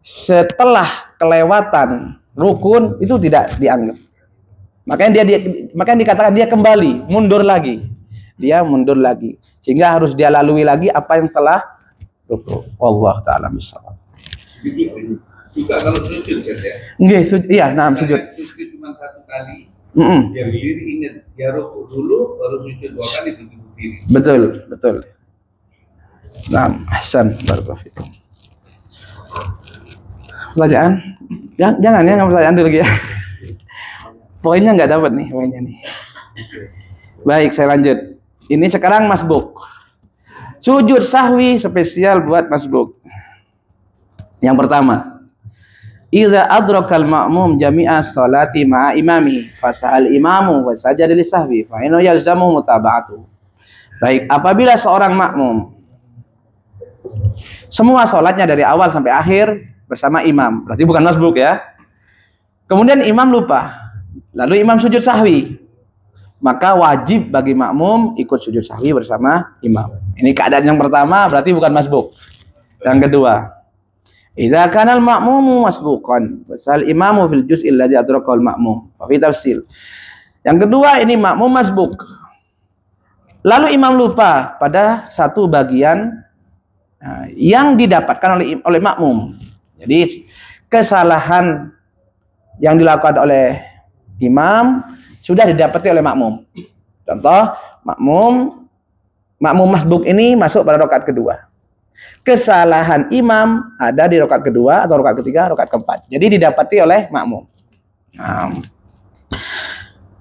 setelah kelewatan rukun itu tidak dianggap. Makanya makanya dikatakan dia kembali, mundur lagi. Dia mundur lagi. Sehingga harus dia lalui lagi apa yang setelah ruku. Wallahu ta'ala bishawab. Juga kalau sujud saja. Nggih, iya, sujud. Sujud cuma satu kali. Dia berdiri ingat dia ruku dulu baru sujud 2 kali berdiri. Betul. Naam, ahsan, barakallahu fikum. Pertanyaan? Jangan pertanyaan dulu ya. Poinnya nggak dapat nih, poinnya nih. Baik, saya lanjut. Ini sekarang masbuk. Sujud sahwi spesial buat masbuk. Yang pertama, idza adrakal ma'mum jami'a sholati ma'a imami fasahal imamu wa sajada lisahwi fa innahu yalzamu mutaba'atu. Baik, apabila seorang makmum semua sholatnya dari awal sampai akhir bersama imam, berarti bukan masbuk ya. Kemudian imam lupa, lalu imam sujud sahwi, maka wajib bagi makmum ikut sujud sahwi bersama imam. Ini keadaan yang pertama, berarti bukan masbuk. Yang kedua, idza kana al-ma'mumu masbuqan wasal imamu fil juz'il ladzi adrakahu al-ma'mum. Fa fi tafsil. Yang kedua, ini makmum masbuk. Lalu imam lupa pada satu bagian yang didapatkan oleh makmum. Jadi kesalahan yang dilakukan oleh imam sudah didapati oleh makmum. Contoh, makmum masbuk ini masuk pada rakaat kedua. Kesalahan imam ada di rakaat kedua atau rakaat ketiga, rakaat keempat. Jadi didapati oleh makmum.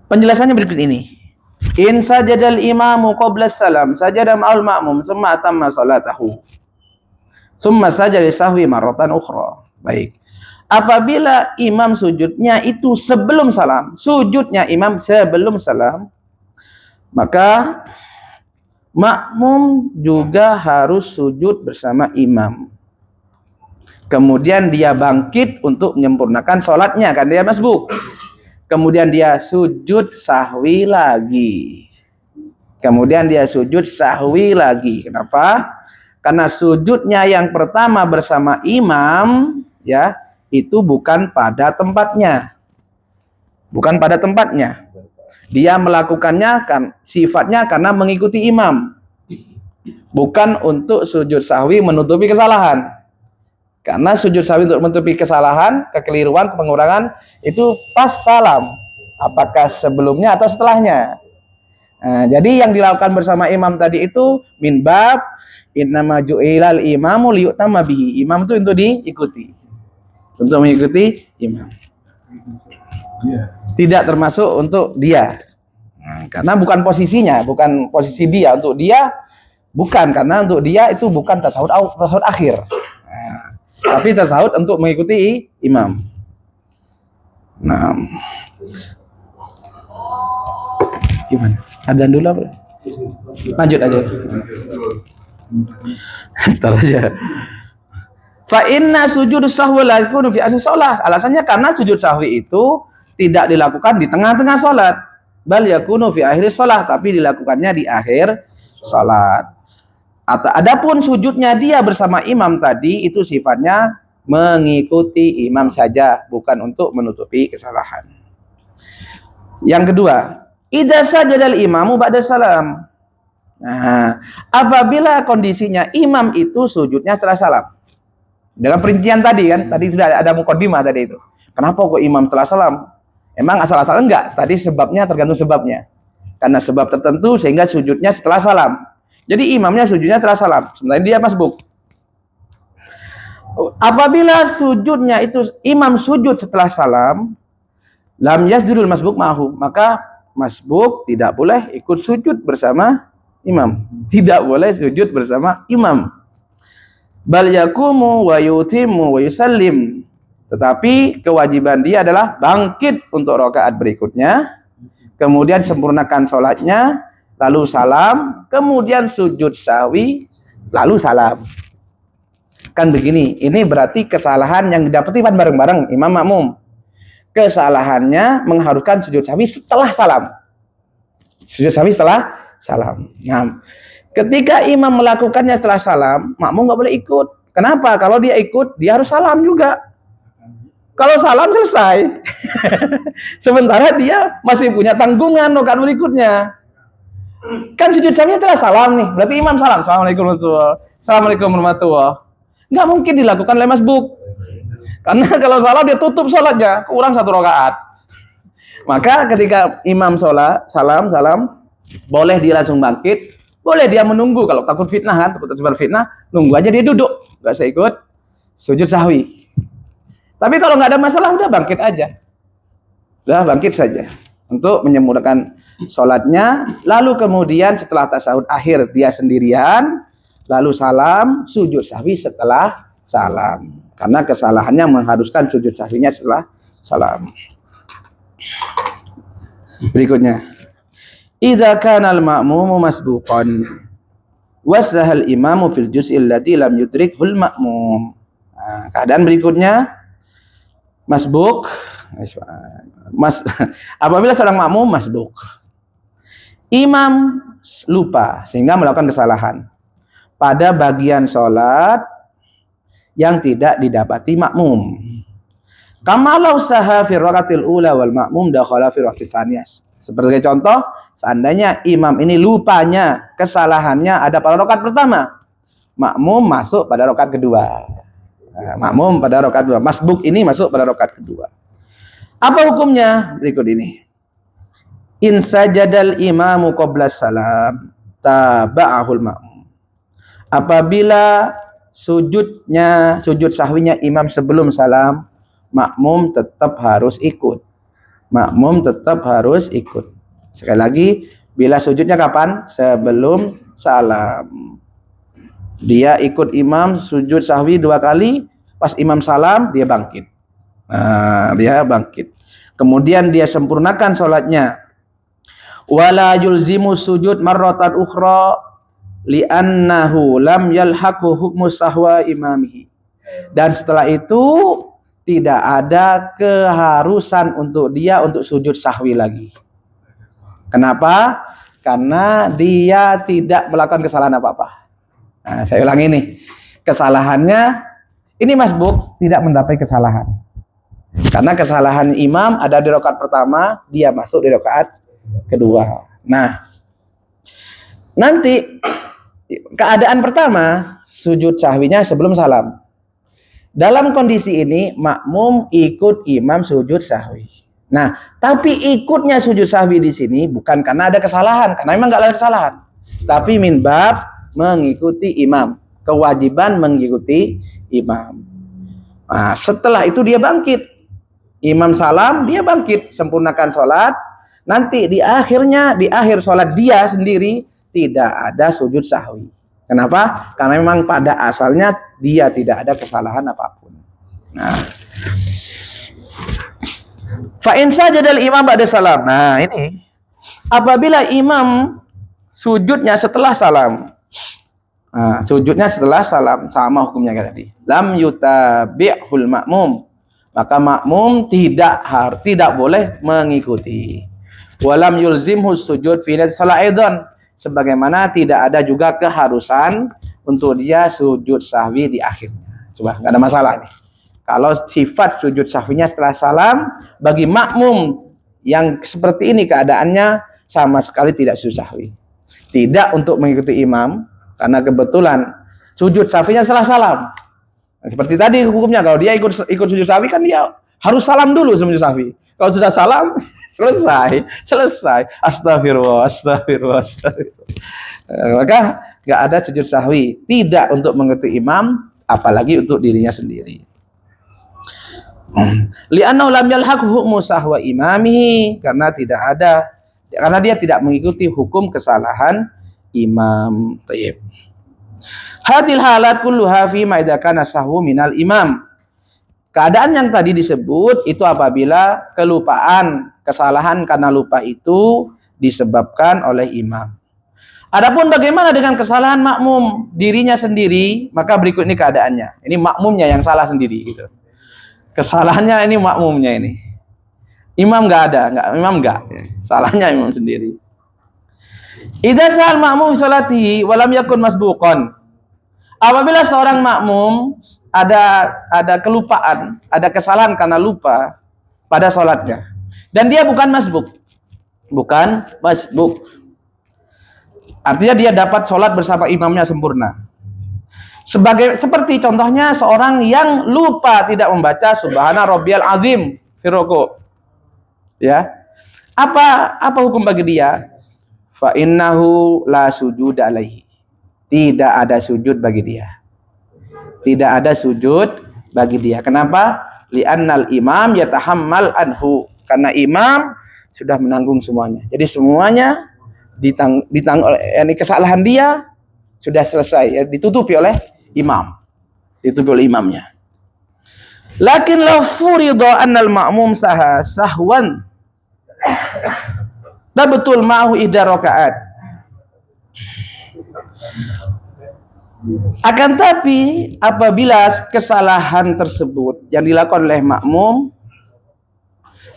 Penjelasannya berikut ini. In sajadal imamu qabla salam sajada ma'al ma'mum summa atamma salatahu. Summa sajada sahwi marratan ukhra. Baik. Apabila imam sujudnya itu sebelum salam, sujudnya imam sebelum salam, maka makmum juga harus sujud bersama imam. Kemudian dia bangkit untuk menyempurnakan sholatnya, kan dia masbuk. Kemudian dia sujud sahwi lagi. Kenapa? Karena sujudnya yang pertama bersama imam, ya, itu bukan pada tempatnya. Dia melakukannya kan sifatnya karena mengikuti imam. Bukan untuk sujud sahwi menutupi kesalahan. Karena sujud sahwi untuk menutupi kesalahan, kekeliruan, pengurangan itu pas salam. Apakah sebelumnya atau setelahnya? Nah, jadi yang dilakukan bersama imam tadi itu min bab innama ju'ilal imamu liyu'tamma bihi. Imam itu untuk diikuti. Untuk mengikuti imam. Tidak termasuk untuk dia. Nah, karena bukan posisinya, bukan posisi dia. Untuk dia bukan, karena untuk dia itu bukan tasawuf akhir. Nah, tapi tasawuf untuk mengikuti imam. Nah, gimana? Adzan dulu apa? Lanjut aja. Ntar aja. Fa inna sujud sahwi la yakunu fi asli shalah. Alasannya karena sujud sahwi itu tidak dilakukan di tengah-tengah sholat. Bal yakunu fi akhir sholat, tapi dilakukannya di akhir sholat. Adapun sujudnya dia bersama imam tadi itu sifatnya mengikuti imam saja, bukan untuk menutupi kesalahan. Yang kedua, idza sajadal imamu ba'da salam. Nah, apabila kondisinya imam itu sujudnya setelah salam. Dalam perincian tadi kan, tadi sudah ada mukaddimah tadi itu. Kenapa kok imam setelah salam? Emang asal-asal enggak? Tadi sebabnya tergantung sebabnya. Karena sebab tertentu sehingga sujudnya setelah salam. Jadi imamnya sujudnya setelah salam, sementara dia masbuk. Apabila sujudnya itu imam sujud setelah salam, lam yasjudul masbuk ma'hu, maka masbuk tidak boleh ikut sujud bersama imam. Tidak boleh sujud bersama imam. Bal yakumu wa yutimu wa yusallim. Tetapi kewajiban dia adalah bangkit untuk rakaat berikutnya, kemudian sempurnakan sholatnya, lalu salam, kemudian sujud sahwi, lalu salam. Kan begini, ini berarti kesalahan yang didapati bareng-bareng imam makmum. Kesalahannya mengharuskan sujud sahwi setelah salam. Sujud sahwi setelah salam. Nah, ketika imam melakukannya setelah salam, makmum nggak boleh ikut. Kenapa? Kalau dia ikut, dia harus salam juga. Kalau salam selesai. Sementara dia masih punya tanggungan rakaat berikutnya. Kan sujud sahwi setelah salam nih. Berarti imam salam. Assalamualaikum warahmatullahi wabarakatuh. Assalamualaikum warahmatullahi wabarakatuh. Nggak mungkin dilakukan oleh masbuk. Karena kalau salam dia tutup sholatnya, kurang 1 rakaat. Maka ketika imam sholat, salam, boleh dia langsung bangkit, boleh dia menunggu kalau takut fitnah kan, takut tersebar fitnah, nunggu aja dia duduk, nggak usah ikut sujud sahwi. Tapi kalau nggak ada masalah, udah bangkit aja, udah bangkit saja untuk menyempurnakan sholatnya. Lalu kemudian setelah tasahud akhir dia sendirian, lalu salam, sujud sahwi setelah salam. Karena kesalahannya mengharuskan sujud sahwinya setelah salam. Berikutnya, idza kana al-ma'mumu masbuqan wasahal imamu fil juz'il lati lam yudrikhul ma'mum. Nah, keadaan berikutnya masbuk, apabila seorang makmum masbuk, imam lupa sehingga melakukan kesalahan pada bagian sholat yang tidak didapati makmum. Kamalau saha fi rakatil ula wal makmum dakhala fi rakatis tsaniyah. Sebagai contoh, seandainya imam ini lupanya, kesalahannya ada pada rakaat pertama, makmum masuk pada rakaat kedua. Nah, makmum pada rakaat kedua, masbuk ini masuk pada rakaat kedua. Apa hukumnya? Berikut ini. In sajadal imamu qabla salam taba'ahul makmum. Apabila sujud sahwinya imam sebelum salam, makmum tetap harus ikut. Makmum tetap harus ikut. Sekali lagi, bila sujudnya kapan? Sebelum salam. Dia ikut imam sujud sahwi 2 kali, pas imam salam dia bangkit. Nah, dia bangkit. Kemudian dia sempurnakan sholatnya. Wala yulzimu sujud marratan ukhra li'annahu lam yalhaqu hukmu sahwa imamihi. Dan setelah itu tidak ada keharusan untuk dia untuk sujud sahwi lagi. Kenapa? Karena dia tidak melakukan kesalahan apa-apa. Nah, saya ulangi nih. Kesalahannya ini masbuk tidak mendapat kesalahan. Karena kesalahan imam ada di rakaat pertama, dia masuk di rakaat kedua. Nah, nanti keadaan pertama sujud sahwinya sebelum salam. Dalam kondisi ini makmum ikut imam sujud sahwi. Nah, tapi ikutnya sujud sahwi di sini bukan karena ada kesalahan, karena memang nggak ada kesalahan, tapi min bab mengikuti imam, kewajiban mengikuti imam. Nah, setelah itu dia bangkit, imam salam, dia bangkit, sempurnakan sholat. Nanti di akhir sholat dia sendiri tidak ada sujud sahwi. Kenapa? Karena memang pada asalnya dia tidak ada kesalahan apapun. Nah, fa in sajadal imam ba'da salam. Nah, ini apabila imam sujudnya setelah salam. Nah, sujudnya setelah salam sama hukumnya kayak tadi. Lam yutabi'hul makmum. maka makmum tidak boleh mengikuti. Walam yulzimhu sujud fi shalah aidan, sebagaimana tidak ada juga keharusan untuk dia sujud sahwi di akhirnya. Coba, enggak ada masalah nih. Kalau sifat sujud sahwinya setelah salam, bagi makmum yang seperti ini keadaannya sama sekali tidak sujud sahwi. Tidak untuk mengikuti imam, karena kebetulan sujud sahwinya setelah salam. Nah, seperti tadi hukumnya, kalau dia ikut sujud sahwi kan dia harus salam dulu sebelum sujud sahwi. Kalau sudah salam, selesai. Astagfirullah. Maka nggak ada sujud sahwi, tidak untuk mengikuti imam, apalagi untuk dirinya sendiri. Li'annahu lam yalhaq hukmu sahwa imamihi, karena dia tidak mengikuti hukum kesalahan imam. Tayyib. Hadil halat kulluha fi ma idza kana sahwu minal imam. Keadaan yang tadi disebut itu apabila kelupaan, kesalahan karena lupa itu disebabkan oleh imam. Adapun bagaimana dengan kesalahan makmum dirinya sendiri, maka berikut ini keadaannya. Ini makmumnya yang salah sendiri gitu. Kesalahannya ini makmumnya ini. Imam imam enggak. Salahnya imam sendiri. Idza sahal makmum salatihi wa lam yakun masbuqan. Apabila seorang makmum ada kelupaan, ada kesalahan karena lupa pada sholatnya, dan dia bukan masbuk. Artinya dia dapat sholat bersama imamnya sempurna. Seperti contohnya seorang yang lupa tidak membaca Subhana Rabbiyal Azim fi ruku'. Ya. Apa hukum bagi dia? Fa innahu la sujud alaihi. Tidak ada sujud bagi dia. Tidak ada sujud bagi dia. Kenapa? Li'annal imam yatahammal anhu. Karena imam sudah menanggung semuanya. Jadi semuanya ditanggung oleh kesalahan dia sudah selesai, ya, ditutupi oleh imam. Ditutupi oleh imamnya. Lakin law furida annal ma'mum sahwan. Dan betul ma'hu idza rakaat. Akan tapi apabila kesalahan tersebut yang dilakukan oleh makmum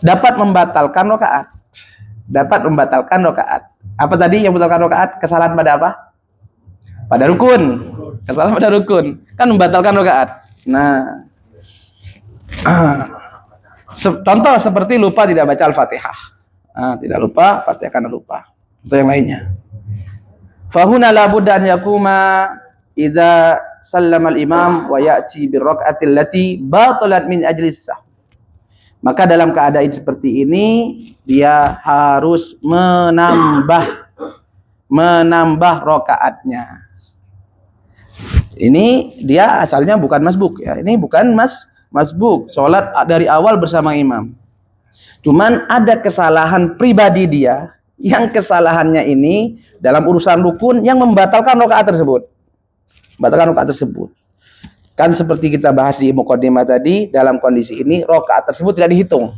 dapat membatalkan rakaat. Apa tadi yang membatalkan rakaat? Kesalahan pada apa? Pada rukun. Kesalahan pada rukun. Kan membatalkan rakaat. Nah, contoh seperti lupa tidak baca Al-Fatihah. Tidak lupa, Fatihah karena lupa. Atau yang lainnya. Fahuna la budda an yakuma idza sallama al-imam wa ya'ti bir rak'ati allati batalat min ajli sahw. Maka dalam keadaan seperti ini dia harus menambah rakaatnya. Ini dia asalnya bukan masbuk ya. Ini bukan masbuk, salat dari awal bersama imam. Cuman ada kesalahan pribadi dia, yang kesalahannya ini dalam urusan rukun yang membatalkan rakaat tersebut. Kan seperti kita bahas di muqaddimah tadi, dalam kondisi ini rakaat tersebut tidak dihitung.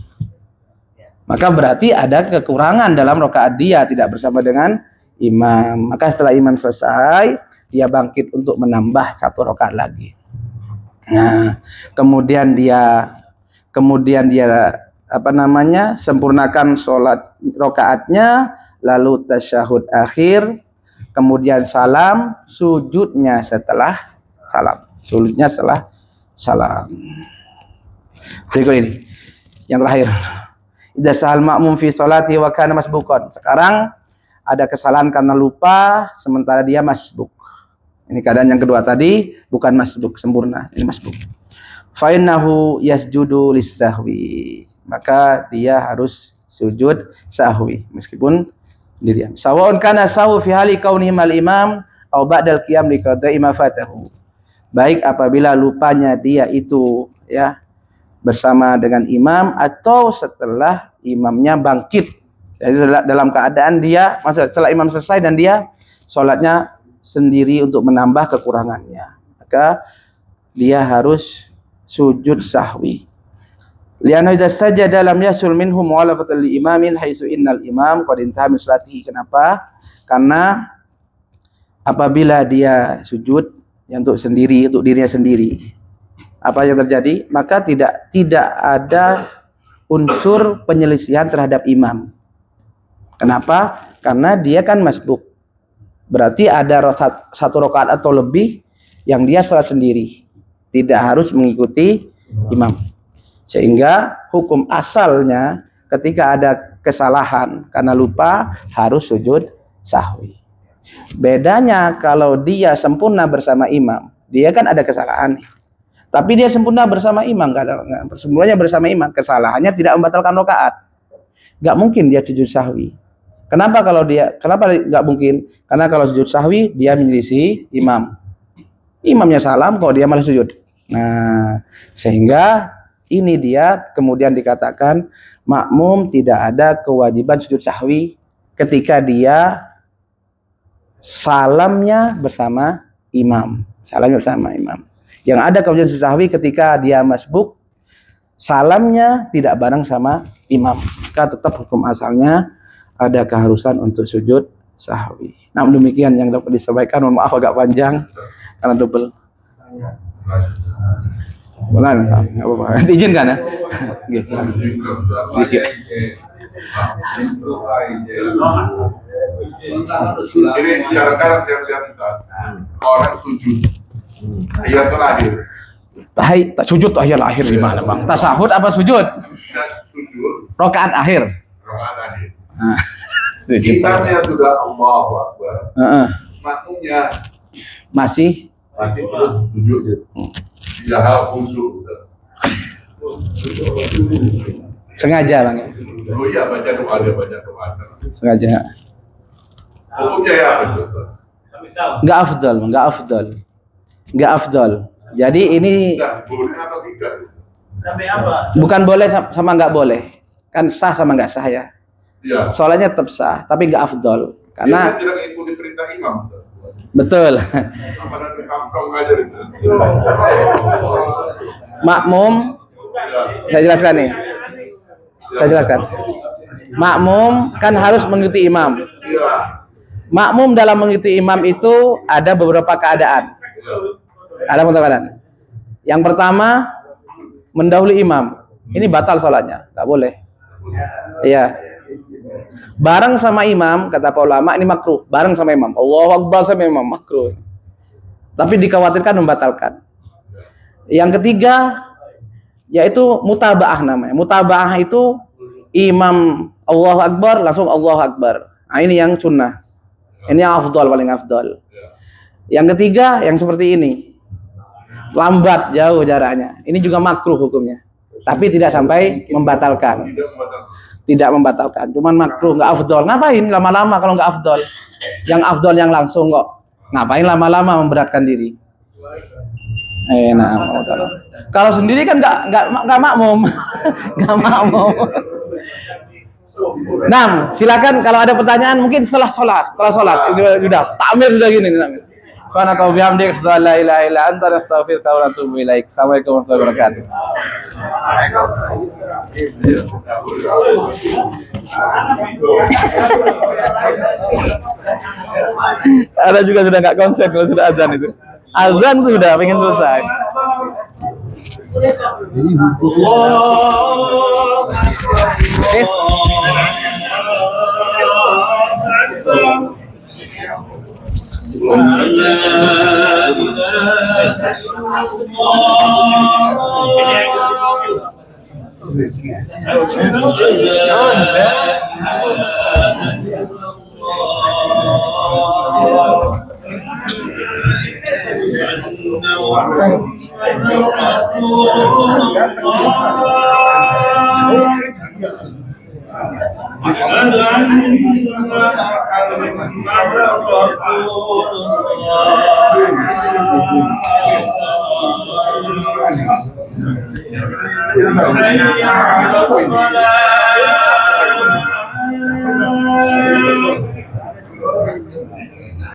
Maka berarti ada kekurangan dalam rakaat dia, tidak bersama dengan imam. Maka setelah imam selesai, dia bangkit untuk menambah satu rakaat lagi. Nah, kemudian dia sempurnakan sholat rakaatnya, lalu tasyahud akhir, kemudian salam, sujudnya setelah salam. Berikut ini yang terakhir. Idza sahal ma'mum fi sholati wa kana masbuqan. Sekarang ada kesalahan karena lupa sementara dia masbuk. Ini keadaan yang kedua, tadi bukan masbuk sempurna, ini masbuk. Fa innahu yasjudu lis-sahwi. Maka dia harus sujud sahwi meskipun dirian. Sawa'un kana sahwu fi hali kaunihi mal imam aw ba'dal qiyam li qada'i ma fatahu. Baik apabila lupanya dia itu ya bersama dengan imam atau setelah imamnya bangkit. Jadi dalam keadaan dia setelah imam selesai dan dia sholatnya sendiri untuk menambah kekurangannya, maka dia harus sujud sahwi. Li'anna idza sajada lam yasul minhu mu'alafatan li imamin haitsu innal imam qad intaha min salatihi. Kenapa? Karena apabila dia sujud untuk dirinya sendiri, apa yang terjadi, maka tidak ada unsur penyelisihan terhadap imam. Kenapa? Karena dia kan masbuk. Berarti ada satu rakaat atau lebih yang dia salat sendiri, tidak harus mengikuti imam. Sehingga hukum asalnya ketika ada kesalahan karena lupa harus sujud sahwi. Bedanya kalau dia sempurna bersama imam, dia kan ada kesalahan, tapi dia sempurna bersama imam, semuanya bersama imam, kesalahannya tidak membatalkan rakaat. Gak mungkin dia sujud sahwi. Kenapa nggak mungkin? Karena kalau sujud sahwi dia menyelisih imam. Imamnya salam kok dia malah sujud. Nah, sehingga ini dia kemudian dikatakan makmum tidak ada kewajiban sujud sahwi ketika dia salamnya bersama imam. Salamnya bersama imam. Yang ada kewajiban sujud sahwi ketika dia masbuk, salamnya tidak bareng sama imam. Maka tetap hukum asalnya ada keharusan untuk sujud sahwi. Namun demikian yang dapat disampaikan. Mohon maaf agak panjang karena double. Boleh, nggak apa-apa. Diizinkan ya? Gitu. Ini kadang-kadang saya lihat orang sujud ayat terakhir. Sujud tahiyat akhir di mana, Bang? Tasahud apa sujud? Sujud Rakaat akhir. rakaat akhir. Imamnya sudah Allahu Akbar. Makmumnya Masih terus sujud. Tidak hal khusyuk. sengaja, Bang. Oh iya, baca doa. Sengaja. Hukumnya ya apa itu? Enggak afdal, Bang. Enggak afdal. Jadi ini Boleh atau tidak? Sampai apa? bukan boleh sama enggak boleh. Kan sah sama enggak sah ya. Iya. Soalnya tetap sah, tapi enggak afdal. Dia Karena kan tidak mengikuti perintah imam. betul. Apa nanti kampung ngajar itu? Makmum, saya jelaskan nih. Saya jelaskan. Makmum kan harus mengikuti imam. Iya. Makmum dalam mengikuti imam itu ada beberapa keadaan. Ada beberapa keadaan. Yang pertama, mendahului imam. Ini batal sholatnya, nggak boleh. Iya. Bareng sama imam, kata para ulama, ini makruh. Bareng sama imam. Allahu Akbar sama imam, makruh. Tapi dikhawatirkan membatalkan. Yang ketiga, yaitu mutaba'ah namanya. Mutaba'ah itu imam Allahu Akbar, langsung Allahu Akbar. Nah, ini yang sunnah. Ini yang afdal, paling afdal. Yang ketiga, yang seperti ini. Lambat, jauh jaraknya. Ini juga makruh hukumnya. Tapi tidak sampai membatalkan. Tidak membatalkan. Cuman makruh, nggak afdal. Ngapain lama-lama kalau nggak afdal? Yang afdal yang langsung kok. Ngapain lama-lama memberatkan diri? Nah, kalau sendiri kan nggak makmum. Nggak makmum. Nah, silakan kalau ada pertanyaan mungkin setelah sholat. Sudah takmir sudah gini. Subhanaka wa bihamdika asyhadu an la ilaha illa anta astaghfiruka wa atubu ilaik. Assalamualaikum warahmatullahi wabarakatuh. Ada juga sudah nggak konsep kalau sudah azan itu. Azan sudah pengen selesai. Iya.